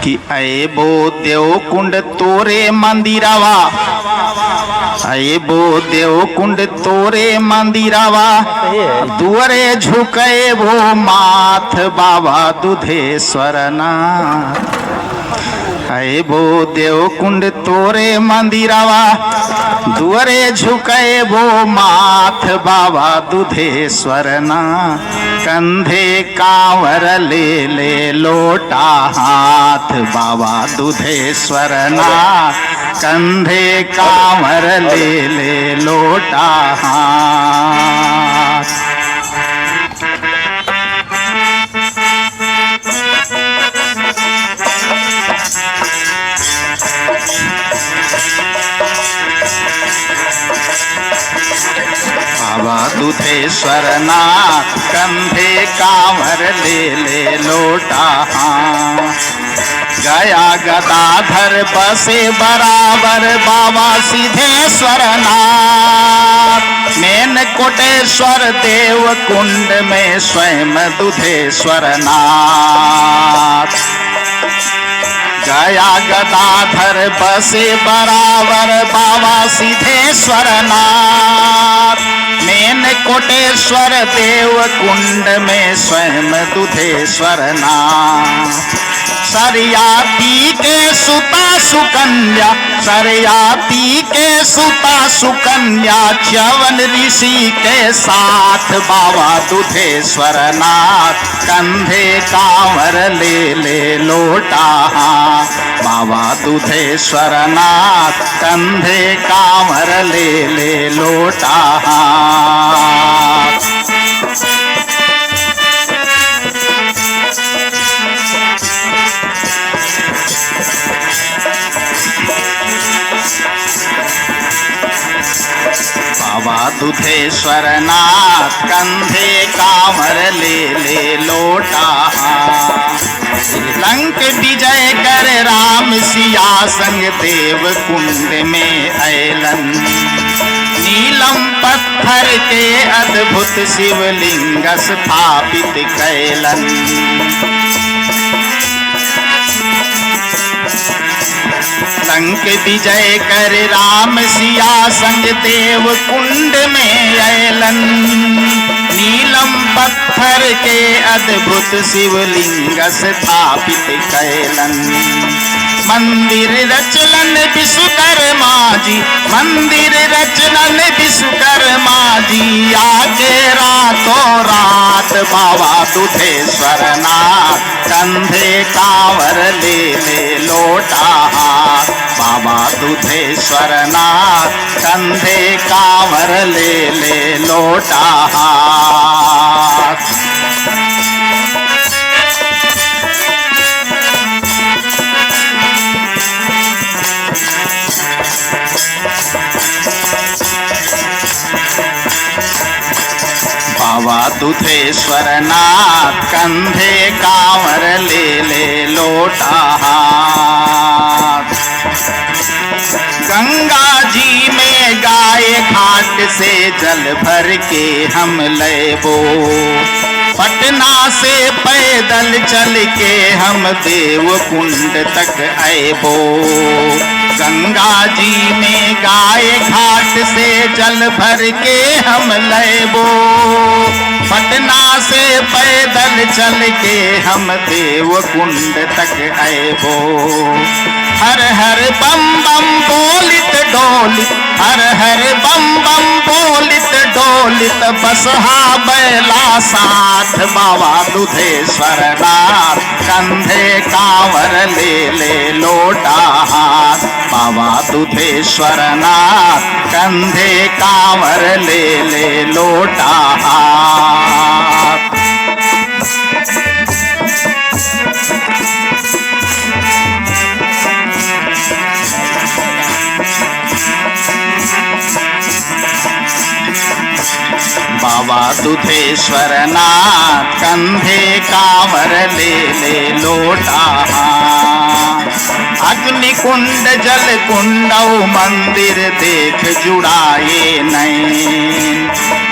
कि अबो देव कुंड तोरे मंदिरावा, अबो देव कुंड तोरे मंदिरावा, दुअरे झुके वो माथ बाबा दुधेश्वर नाथ। अबो देव कुंड तोरे मंदिरावा, दुअरे झुके वो माथ बाबा दुधेश्वर नाथ। कंधे कांवर ले ले लोटा हाथ बाबा दुधेश्वर नाथ। कंधे कांवर ले ले लोटा हाथ। बाबा दुधेश्वर नाथ कंधे कांवर ले ले लोटा हाथ। गया गदाधर बसे बराबर बाबा सिद्धेश्वर नाथ। मेन कोटेश्वर देव कुंड में स्वयं दुधेश्वर नाथ। गया गदाधर बसे बराबर बाबा सिद्धेश्वर नाथ। मेन कोटेश्वर देव कुंड में स्वयं दुधेश्वर नाथ। सरयाती के सुता सुकन्या, सरयाती के सुता सुकन्या, च्यवन ऋषि के साथ बाबा दुधेश्वर नाथ। कंधे कांवर ले ले लोटा हाथ बाबा दुधेश्वर नाथ। कंधे कांवर ले ले लोटा हाथ। बाबा दुधेश्वर नाथ कंधे कांवर ले ले लोटा हाथ। लंक विजय कर राम सिया संग देव कुंड में ऐलन। नीलम पत्थर के अद्भुत शिवलिंग स्थापित कैलन। लंक विजय कर राम सिया संग देव कुंड में ऐलन। नीलम पत्थर के अद्भुत शिवलिंग स्थापित कैलन। मंदिर रचलन विश्वकर्मा जी, मंदिर रचलन विश्वकर्मा जी। आके रातों रात बाबा दुधेश्वर नाथ। कंधे कांवर ले ले लोटा हाथ बाबा दुधेश्वर नाथ। कंधे कांवर ले ले लोटा हाथ। बाबा दुधेश्वर नाथ कंधे कांवर ले ले लोटा हाथ। गंगा जी में गाय घाट से जल भर के हम लेबो। पटना से पैदल चल के हम देव कुंड तक आएबो। गंगा जी में गाय घाट से जल भर के हम लेबो। पटना से पैदल चल के हम देव कुंड तक आएबो। हर हर बम बम बोलित डोलित, हर हर बम बम बोलित डोलित, बसहा बैला साथ बाबा दुधेश्वर नाथ। कंधे कांवर ले ले लोटा हाथ बाबा दुधेश्वर नाथ। कंधे कांवर ले ले लोटा हाथ। बाबा दुधेश्वर नाथ कंधे कांवर ले ले लोटा हाथ। अग्नि कुंड जल कुंडौ मंदिर देख जुड़ाए नैन।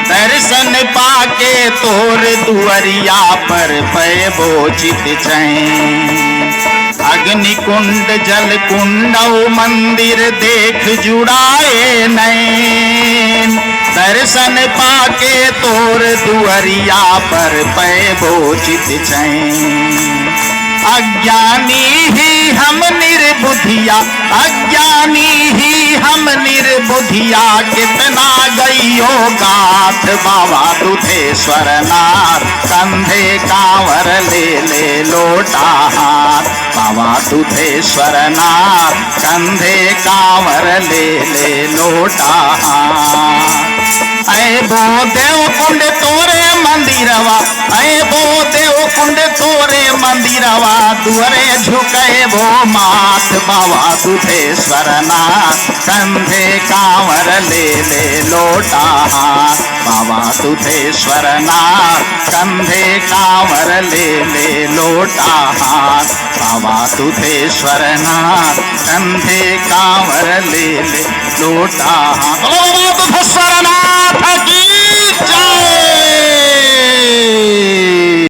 दर्शन पाके तोर दुअरिया पर पैबो चित चैन। अग्नि कुंड जल कुंडौ मंदिर देख जुड़ाए नैन, दर्शन पाके तोर दुअरिया पर पैबो चित चैन। अज्ञानी ही हम निर्बुद्धिया, अज्ञानी ही हम निर्बुद्धिया, कितना गइयो गाथ बाबा दुधेश्वर नाथ, कंधे कांवर ले ले लोटा हाथ, बाबा दुधेश्वर नाथ, कंधे कांवर ले ले लोटा हाथ। ऐ बो देव कुंड तोरे मंदिरवा, ऐ बो देव कुंड तोरे मंदिरवा, दुअरे झुके वो माथ बाबा दुधेश्वर नाथ, कंधे कांवर ले ले लोटा हाथ, बाबा दुधेश्वर नाथ, कंधे कांवर ले ले लोटा हाथ, बाबा दुधेश्वर नाथ, कंधे कांवर ले ले लोटा हाथ। बाबा दुधेश्वर नाथ।